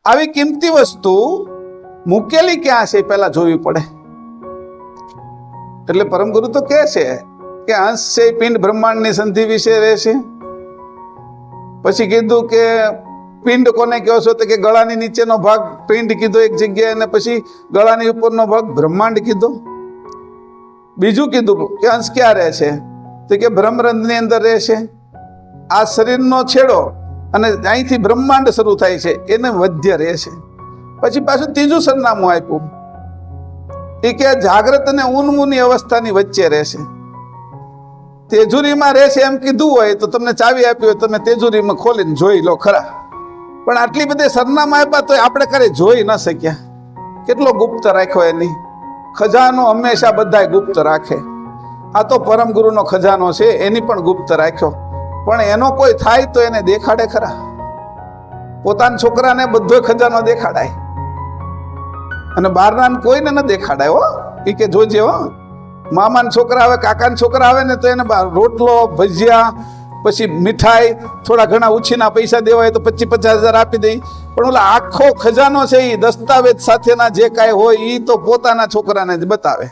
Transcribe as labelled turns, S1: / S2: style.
S1: આવી કિંમતી વસ્તુ મૂકેલી ક્યાં છે પહેલા જોવી પડે. એટલે પરમ ગુરુ તો કહે છે કે અંશ છે પિંડ બ્રહ્માંડની સંધિ વિશે રહેશે. પછી કીધું કે પિંડ કોને કહો છો, તો કે ગળાની નીચેનો ભાગ પિંડ કીધો એક જગ્યાએ, અને પછી ગળાની ઉપરનો ભાગ બ્રહ્માંડ કીધો. બીજું કીધું કે અંશ ક્યાં રહે છે, તો કે બ્રહ્મરંધની અંદર રહે છે. આ શરીરનો છેડો અને અહીંથી બ્રહ્માંડ શરૂ થાય છે એને મધ્ય રહે છે. પછી પાછું ત્રીજું સરનામું આપ્યું એ કે જાગ્રત અને ઉન્મૂની અવસ્થાની વચ્ચે રહેશે. તેજુરીમાં રહેશે એમ કીધું હોય તો તમને ચાવી આપી હોય, તમે તેજુરીમાં ખોલીને જોઈ લો ખરા. પણ આટલી બધી સરનામા આપ્યા તો આપણે કરે જોઈ ન શક્યા. કેટલો ગુપ્ત રાખ્યો એની ખજાનો હંમેશા બધાય ગુપ્ત રાખે. આ તો પરમ ગુરુનો ખજાનો છે, એની પણ ગુપ્ત રાખ્યો. પણ એનો કોઈ થાય તો એને દેખાડે ખરા. પોતાના છોકરાને બધો ખજાનો દેખાડાય અને બહારના કોઈને ન દેખાડાય. હો એ કે જોજે, હો મામાના છોકરા આવે, કાકાના છોકરા આવે ને તો એને રોટલો, ભજીયા, પછી મીઠાઈ, થોડા ઘણા ઉછીના પૈસા દેવાય તો 25,000 આપી દઈ. પણ ઓલા આખો ખજાનો છે એ દસ્તાવેજ સાથેના જે કાંઈ હોય એ તો પોતાના છોકરાને જ બતાવે.